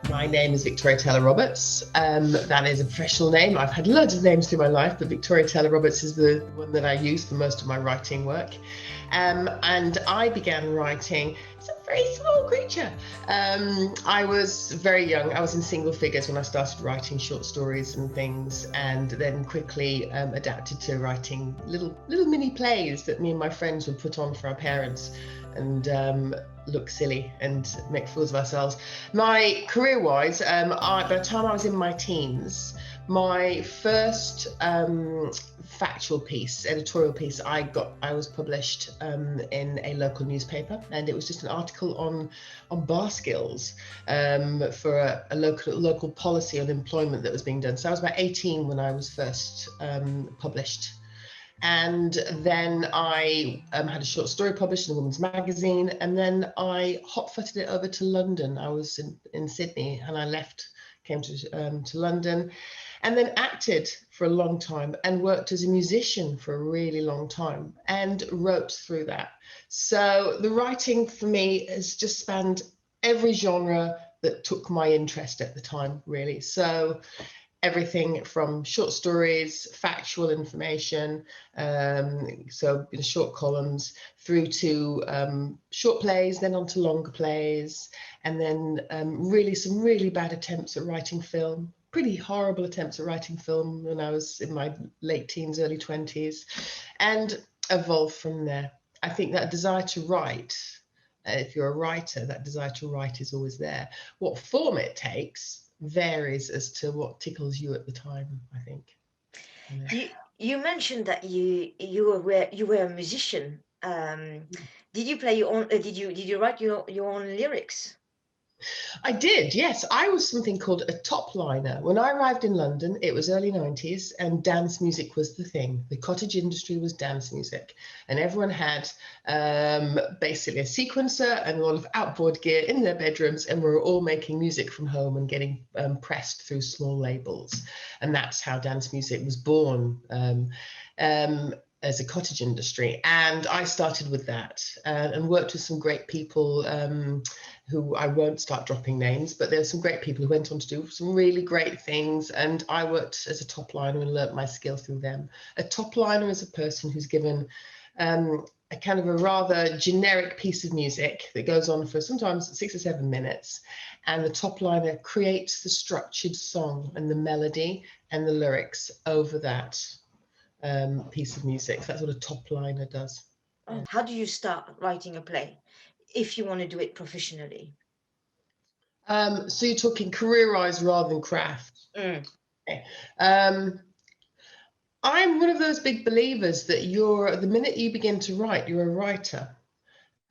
My name is Victoria Taylor Roberts. That is a professional name. I've had loads of names through my life, but Victoria Taylor Roberts is the one that I use for most of my writing work. And I began writing as a very small creature. I was very young. I was in single figures when I started writing short stories and things, and then quickly adapted to writing little mini plays that me and my friends would put on for our parents, and look silly and make fools of ourselves. My career-wise, by the time I was in my teens, my first factual piece, editorial piece, I was published in a local newspaper, and it was just an article on bar skills for a local policy on employment that was being done. So I was about 18 when I was first published. And then I had a short story published in a women's magazine, and then I hot-footed it over to London. I was in Sydney, and I came to London, and then acted for a long time and worked as a musician for a really long time and wrote through that. So the writing for me has just spanned every genre that took my interest at the time, really. So everything from short stories, factual information, so short columns, through to short plays, then on to longer plays, and then some really bad attempts at writing film, pretty horrible attempts at writing film when I was in my late teens, early 20s, and evolved from there. I think that desire to write, if you're a writer, that desire to write is always there. What form it takes varies as to what tickles you at the time, I think. You mentioned that you were a musician. Did you play your own? Did you write your own lyrics? I did, yes. I was something called a top liner. When I arrived in London, it was early 90s, and dance music was the thing. The cottage industry was dance music, and everyone had basically a sequencer and a lot of outboard gear in their bedrooms, and we were all making music from home and getting pressed through small labels. And that's how dance music was born. As a cottage industry, and I started with that and worked with some great people who I won't start dropping names, but there's some great people who went on to do some really great things, and I worked as a top liner and learnt my skill through them. A top liner is a person who's given a kind of a rather generic piece of music that goes on for sometimes 6 or 7 minutes, and the top liner creates the structured song and the melody and the lyrics over that piece of music. So that's what a top liner does. How do you start writing a play if you want to do it professionally? So you're talking career-wise rather than craft. Okay. I'm one of those big believers that the minute you begin to write, you're a writer.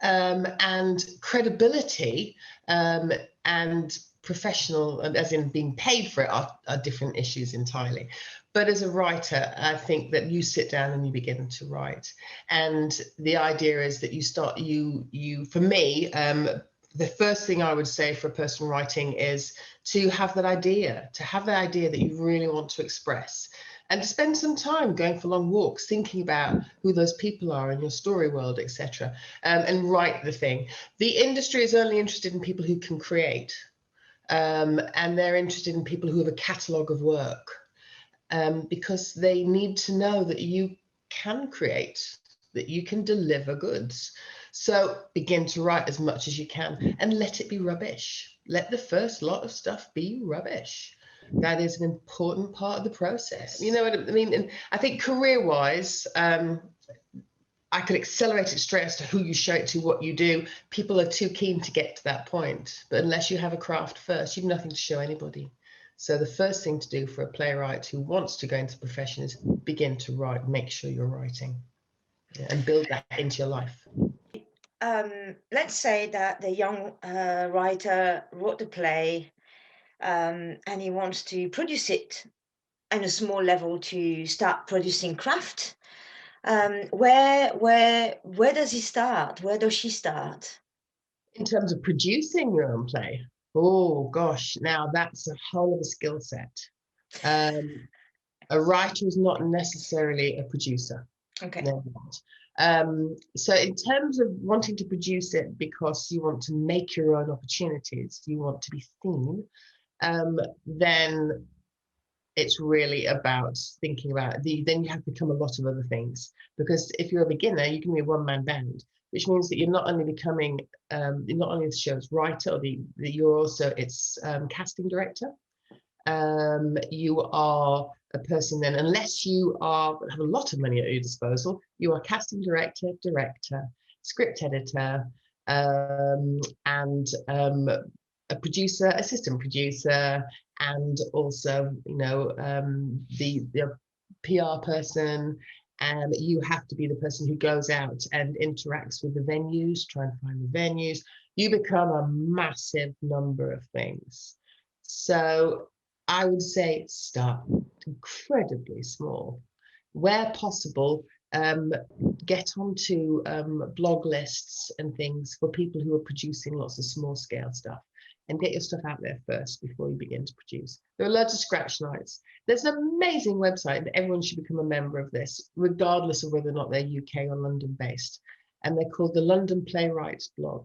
And credibility and professional, as in being paid for it, are different issues entirely. But as a writer, I think that you sit down and you begin to write. And the idea is that for me, the first thing I would say for a person writing is to have that idea that you really want to express, and to spend some time going for long walks, thinking about who those people are in your story world, etc., and write the thing. The industry is only interested in people who can create, and they're interested in people who have a catalogue of work, because they need to know that you can create, that you can deliver goods. So begin to write as much as you can, and let it be rubbish. Let the first lot of stuff be rubbish. That is an important part of the process. You know what I mean? And I think career-wise, I could accelerate it straight as to who you show it to, what you do. People are too keen to get to that point. But unless you have a craft first, you've nothing to show anybody. So the first thing to do for a playwright who wants to go into the profession is begin to write. Make sure you're writing, and build that into your life. Let's say that the young writer wrote the play, and he wants to produce it on a small level to start producing craft. Where does he start? Where does she start? In terms of producing your own play? Oh gosh, now that's a whole of a skill set. A writer is not necessarily a producer. Okay. They're not. So in terms of wanting to produce it because you want to make your own opportunities, you want to be seen, then it's really about thinking about then you have to become a lot of other things. Because if you're a beginner, you can be a one-man band, which means that you're not only becoming, you're not only the show's writer, or you're also its casting director. You are a person then, unless you have a lot of money at your disposal, you are casting director, script editor, and a producer, assistant producer, and also, the PR person. And you have to be the person who goes out and interacts with the venues, trying to find the venues. You become a massive number of things. So I would say start incredibly small. Where possible, get onto blog lists and things for people who are producing lots of small scale stuff, and get your stuff out there first before you begin to produce. There are loads of scratch nights. There's an amazing website that everyone should become a member of this, regardless of whether or not they're UK or London based. And they're called the London Playwrights blog.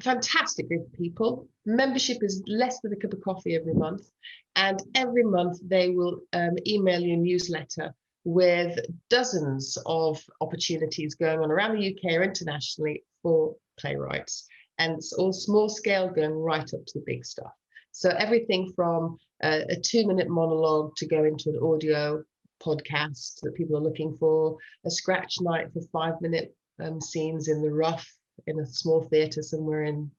Fantastic group of people. Membership is less than a cup of coffee every month. And every month they will email you a newsletter with dozens of opportunities going on around the UK or internationally for playwrights. And it's all small scale, going right up to the big stuff. So everything from a 2-minute monologue to go into an audio podcast that people are looking for, a scratch night for 5-minute scenes in the rough in a small theatre somewhere in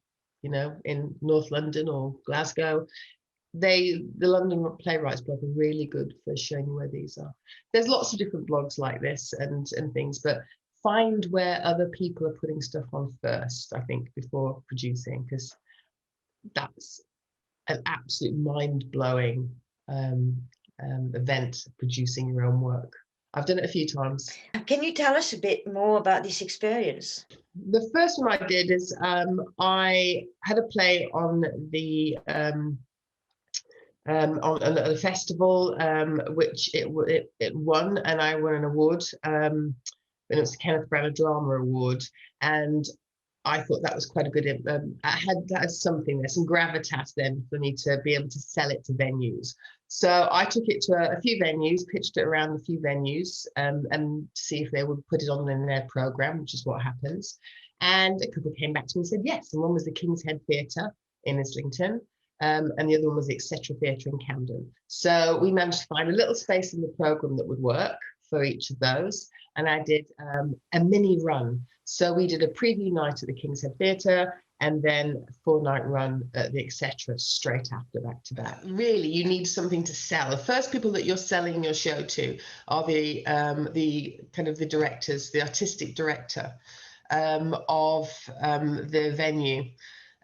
North London or Glasgow. The London Playwrights blog are really good for showing you where these are. There's lots of different blogs like this and things, but find where other people are putting stuff on first, I think, before producing, because that's an absolute mind-blowing event, producing your own work. I've done it a few times. Can you tell us a bit more about this experience? The first one I did is I had a play on the on a festival, which it won, and I won an award. And it was the Kenneth Branagh Drama Award, and I thought that was quite a good. I had something there, some gravitas then for me to be able to sell it to venues. So I took it to a few venues, pitched it around a few venues, and to see if they would put it on in their program, which is what happens. And a couple came back to me and said yes. And one was the King's Head Theatre in Islington, and the other one was the Etc. Theatre in Camden. So we managed to find a little space in the program that would work for each of those. And I did a mini run. So we did a preview night at the King's Head Theatre, and then a 4-night run at the Etc. straight after, back to back. Really, you need something to sell. The first people that you're selling your show to are the kind of the directors, the artistic director of the venue.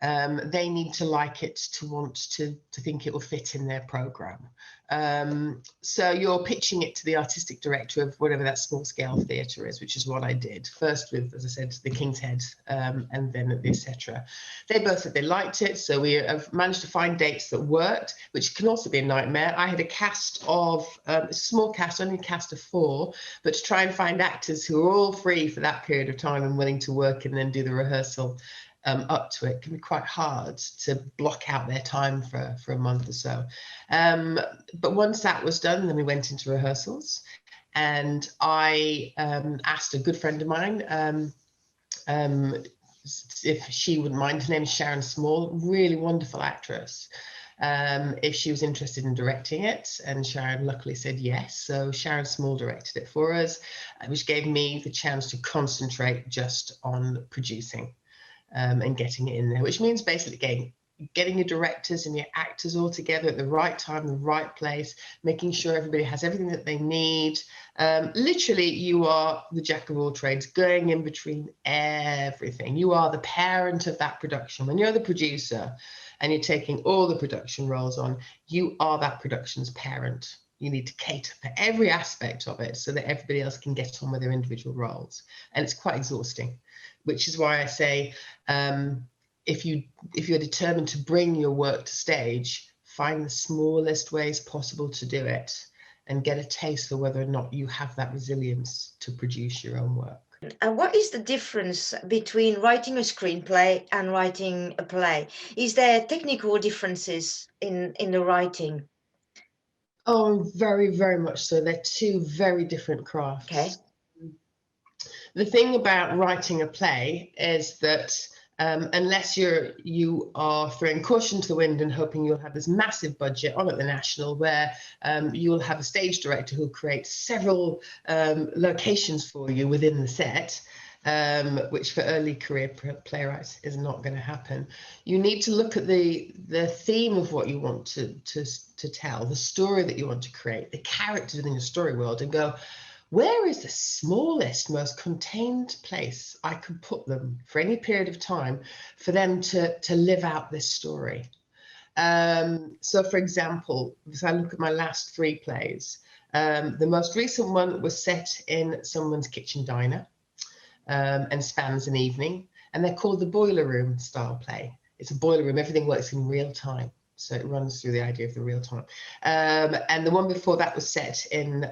They need to like it, to want to think it will fit in their program. So you're pitching it to the artistic director of whatever that small scale theatre is, which is what I did first with, as I said, the King's Head, and then at the Etc. They both said they liked it, so we have managed to find dates that worked, which can also be a nightmare. I had a cast of a small cast, only a cast of 4, but to try and find actors who are all free for that period of time and willing to work and then do the rehearsal up to it can be quite hard to block out their time for a month or so. But once that was done, then we went into rehearsals, and I asked a good friend of mine if she wouldn't mind. Her name is Sharon Small, really wonderful actress. If she was interested in directing it, and Sharon luckily said yes. So Sharon Small directed it for us, which gave me the chance to concentrate just on producing. And getting it in there, which means basically getting your directors and your actors all together at the right time, the right place, making sure everybody has everything that they need. Literally, you are the jack of all trades, going in between everything. You are the parent of that production. When you're the producer and you're taking all the production roles on, you are that production's parent. You need to cater for every aspect of it so that everybody else can get on with their individual roles. And it's quite exhausting, which is why I say, if you're determined to bring your work to stage, find the smallest ways possible to do it, and get a taste for whether or not you have that resilience to produce your own work. And what is the difference between writing a screenplay and writing a play? Is there technical differences in the writing? Oh, very, very much so. They're two very different crafts. Okay. The thing about writing a play is that unless you are throwing caution to the wind and hoping you'll have this massive budget on at the National, where you'll have a stage director who'll create several locations for you within the set, which for early career playwrights is not going to happen. You need to look at the theme of what you want to tell, the story that you want to create, the characters within your story world, and go, where is the smallest, most contained place I could put them for any period of time for them to live out this story? So, for example, if I look at my last 3 plays, the most recent one was set in someone's kitchen diner and spans an evening, and they're called the boiler room style play. It's a boiler room, everything works in real time. So it runs through the idea of the real time. And the one before that was set in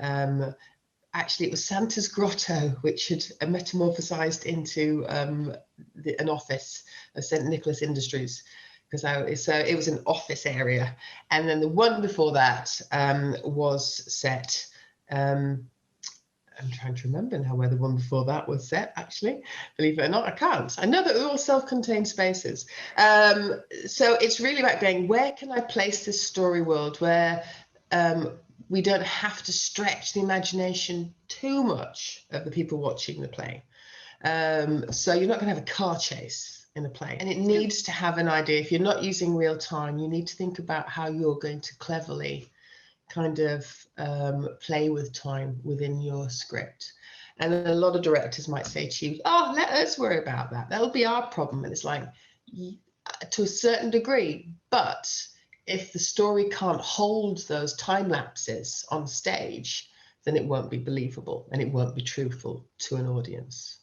actually, it was Santa's Grotto, which had metamorphosized into an office of St. Nicholas Industries, so it was an office area. And then the one before that was set. I'm trying to remember now where the one before that was set, actually. Believe it or not, I can't. I know that they're all self-contained spaces. So it's really about going, where can I place this story world where we don't have to stretch the imagination too much of the people watching the play. So you're not going to have a car chase in a play, and it needs to have an idea. If you're not using real time, you need to think about how you're going to cleverly kind of play with time within your script. And a lot of directors might say to you, oh, let us worry about that. That'll be our problem. And it's like, to a certain degree, but if the story can't hold those time lapses on stage, then it won't be believable and it won't be truthful to an audience.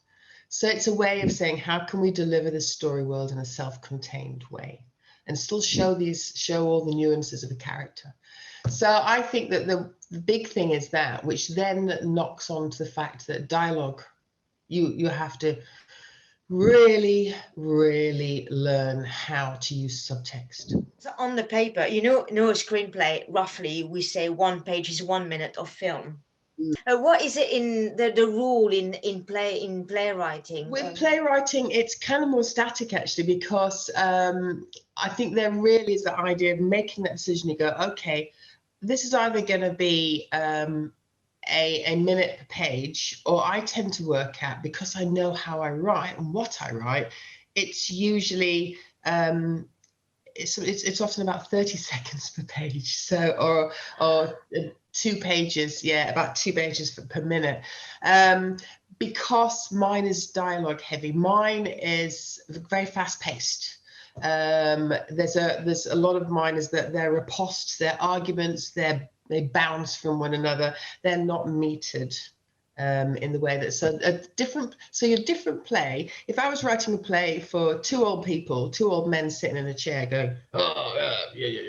So it's a way of saying, how can we deliver this story world in a self-contained way and still show all the nuances of a character? So I think that the big thing is that, which then knocks on to the fact that dialogue, you have to really, really learn how to use subtext. So on the paper, a screenplay, roughly, we say 1 page is 1 minute of film. What is it in the rule in playwriting? With playwriting, it's kind of more static, actually, because I think there really is that idea of making that decision. You go, okay, this is either going to be a minute per page, or I tend to work at, because I know how I write and what I write, it's usually it's often about 30 seconds per page, so or 2 pages, about 2 pages per minute, because mine is dialogue heavy. Mine is very fast paced. There's a lot of mine is that they're riposte, they're arguments, they bounce from one another. They're not metered in the way that your different play. If I was writing a play for 2 old people, 2 old men sitting in a chair going, oh yeah,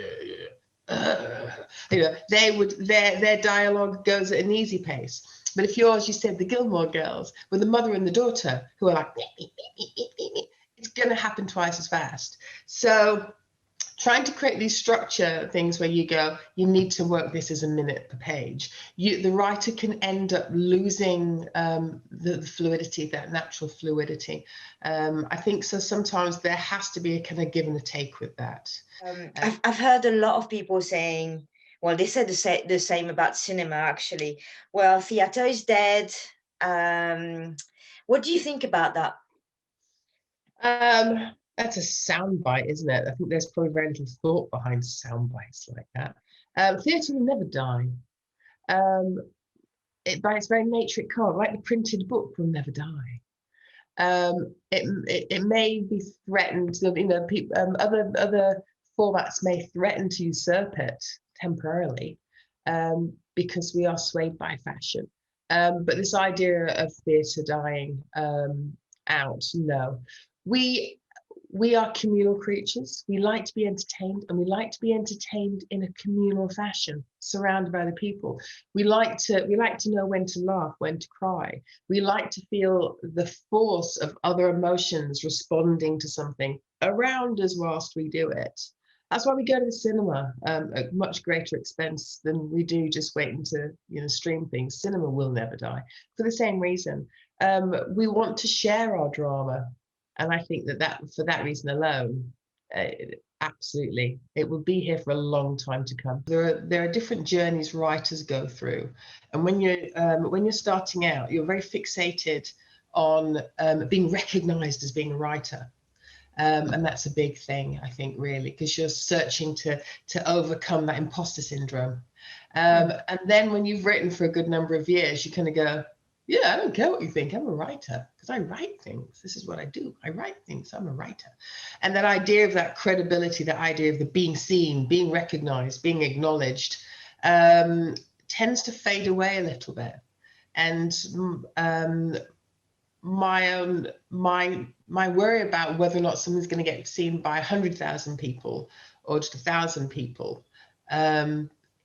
their dialogue goes at an easy pace. But if you're, as you said, the Gilmore Girls with the mother and the daughter who are like, it's going to happen twice as fast. So trying to create these structure things where you go, you need to work this as a minute per page. The writer can end up losing the fluidity, that natural fluidity. I think so. Sometimes there has to be a kind of give and a take with that. I've heard a lot of people saying, well, they said the same about cinema, actually. Well, theatre is dead. What do you think about that? That's a soundbite, isn't it? I think there's probably very little thought behind soundbites like that. Theatre will never die. By its very nature, it can't. Like the printed book will never die. It may be threatened. Other formats may threaten to usurp it temporarily because we are swayed by fashion. But this idea of theatre dying out, no. we are communal creatures. We like to be entertained, and we like to be entertained in a communal fashion, surrounded by the people. We like to know when to laugh, when to cry. We like to feel the force of other emotions responding to something around us whilst we do it. That's why we go to the cinema at much greater expense than we do just waiting to stream things. Cinema will never die for the same reason. We want to share our drama, and I think that for that reason alone, absolutely, it will be here for a long time to come. There are different journeys writers go through, and when you're starting out, you're very fixated on being recognised as being a writer. And that's a big thing, I think, really, because you're searching to overcome that imposter syndrome. And then when you've written for a good number of years, you kind of go, yeah, I don't care what you think. I'm a writer because I write things. This is what I do. I write things. I'm a writer. And that idea of that credibility, that idea of the being seen, being recognized, being acknowledged, tends to fade away a little bit. And my worry about whether or not someone's going to get seen by 100,000 people or just 1,000 people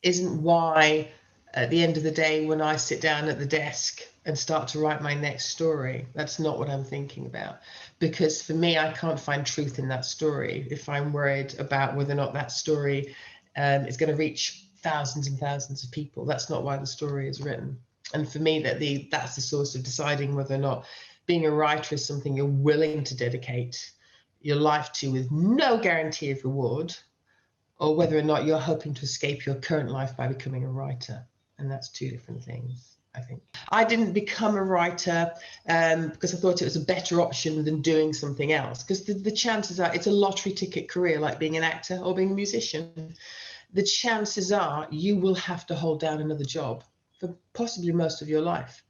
isn't why, at the end of the day, when I sit down at the desk and start to write my next story, that's not what I'm thinking about. Because for me, I can't find truth in that story if I'm worried about whether or not that story is going to reach thousands and thousands of people. That's not why the story is written. And for me, that's the source of deciding whether or not being a writer is something you're willing to dedicate your life to with no guarantee of reward, or whether or not you're hoping to escape your current life by becoming a writer. And that's two different things, I think. I didn't become a writer because I thought it was a better option than doing something else, because the chances are it's a lottery ticket career, like being an actor or being a musician. The chances are you will have to hold down another job for possibly most of your life.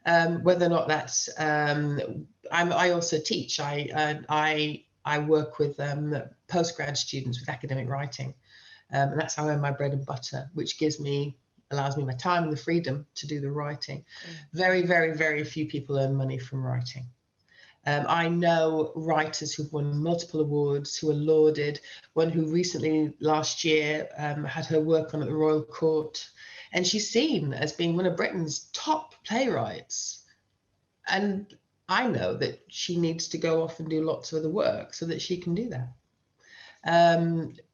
Whether or not that's, I also teach. I work with postgrad students with academic writing, and that's how I earn my bread and butter, which allows me my time and the freedom to do the writing. Very, very, very few people earn money from writing. I know writers who've won multiple awards, who are lauded. One who recently, last year, had her work on at the Royal Court, and she's seen as being one of Britain's top playwrights. And I know that she needs to go off and do lots of other work so that she can do that.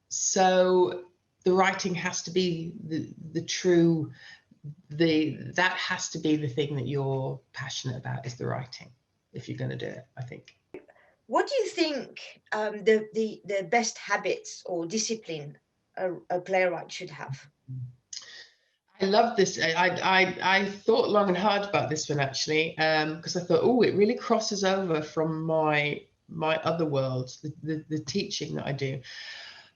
So the writing has to be that has to be the thing that you're passionate about, is the writing, if you're going to do it, I think. What do you think the best habits or discipline a playwright should have? I love this. I thought long and hard about this one, actually, because I thought, oh, it really crosses over from my other worlds, the teaching that I do.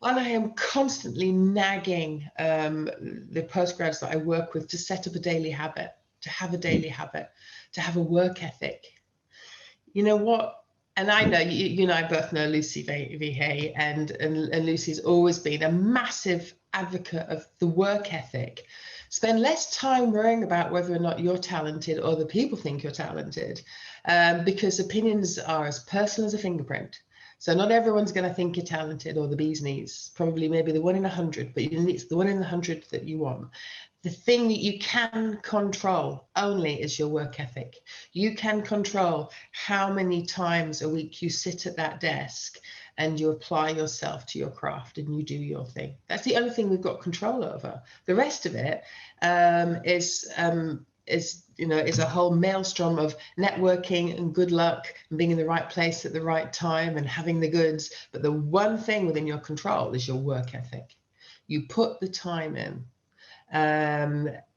And I am constantly nagging the postgrads that I work with to set up a daily habit, to have a work ethic. You know what? And I know you and I both know Lucy Hay, and Lucy's always been a massive advocate of the work ethic. Spend less time worrying about whether or not you're talented or the people think you're talented, because opinions are as personal as a fingerprint. So not everyone's going to think you're talented or the bee's knees. Probably maybe the 1 in 100, but it's the 1 in 100 that you want. The thing that you can control only is your work ethic. You can control how many times a week you sit at that desk and you apply yourself to your craft and you do your thing. That's the only thing we've got control over. The rest of it is a whole maelstrom of networking and good luck and being in the right place at the right time and having the goods. But the one thing within your control is your work ethic. You put the time in.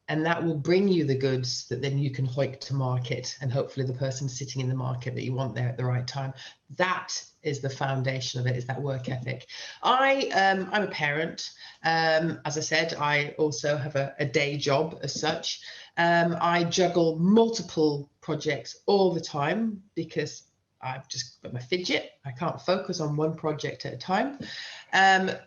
And that will bring you the goods that then you can hoik to market, and hopefully the person sitting in the market that you want there at the right time. That is the foundation of it, is that work ethic. I'm a parent. As I said, I also have a day job as such. I juggle multiple projects all the time because I've just got my fidget. I can't focus on one project at a time.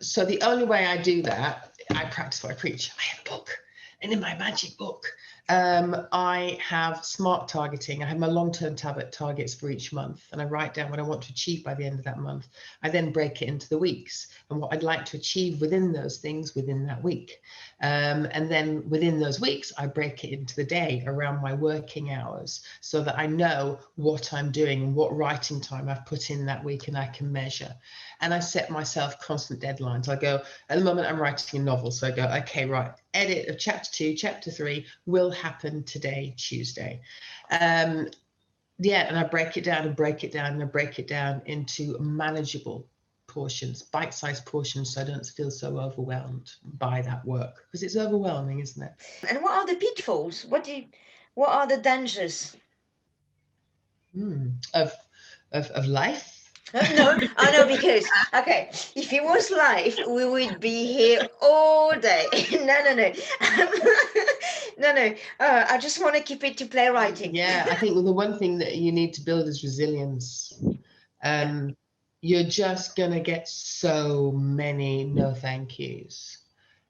So the only way I do that, I practice what I preach. I have a book. And in my magic book, I have smart targeting. I have my long-term targets for each month, and I write down what I want to achieve by the end of that month. I then break it into the weeks and what I'd like to achieve within those things within that week. And then within those weeks, I break it into the day around my working hours so that I know what I'm doing and what writing time I've put in that week, and I can measure. And I set myself constant deadlines. I go, at the moment I'm writing a novel, so I go, okay, right, edit of chapter 2, chapter 3 will happen today, Tuesday. Yeah, and I break it down and break it down and I break it down into manageable portions, bite-sized portions, so I don't feel so overwhelmed by that work, because it's overwhelming, isn't it? And what are the pitfalls? What are the dangers? Of life. No, I know, because okay, if it was live, we would be here all day. No. No. I just want to keep it to playwriting. Yeah, I think the one thing that you need to build is resilience. You're just gonna get so many no thank yous.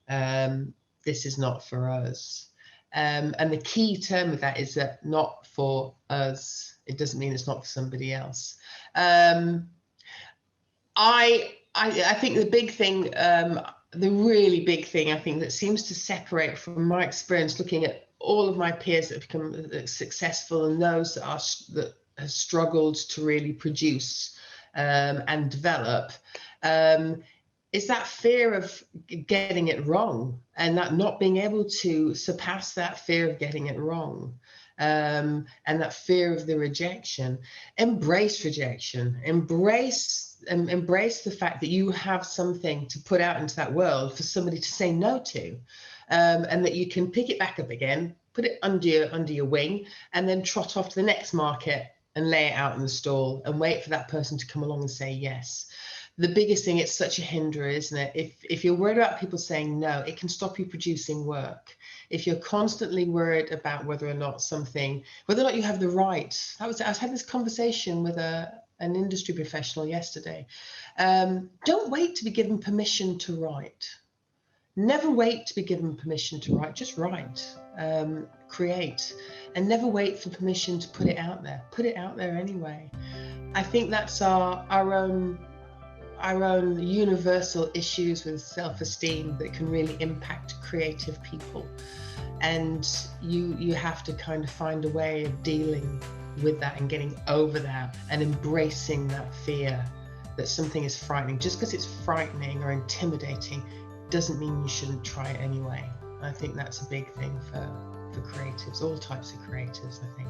This is not for us. And the key term of that is that not for us. It doesn't mean it's not for somebody else. I think the big thing, the really big thing, I think that seems to separate from my experience looking at all of my peers that have become successful and those that have struggled to really produce and develop, is that fear of getting it wrong, and that not being able to surpass that fear of getting it wrong. And that fear of the rejection. Embrace rejection. Embrace the fact that you have something to put out into that world for somebody to say no to, and that you can pick it back up again, put it under your wing, and then trot off to the next market and lay it out in the stall and wait for that person to come along and say yes. The biggest thing, it's such a hindrance, isn't it? If you're worried about people saying no, it can stop you producing work. If you're constantly worried about whether or not you have the right. I had this conversation with an industry professional yesterday. Don't wait to be given permission to write. Never wait to be given permission to write. Just write, create, and never wait for permission to put it out there. Put it out there anyway. I think that's our own universal issues with self-esteem that can really impact creative people, and you have to kind of find a way of dealing with that and getting over that and embracing that fear that something is frightening. Just because it's frightening or intimidating doesn't mean you shouldn't try it anyway. I think that's a big thing for creatives, all types of creatives, I think.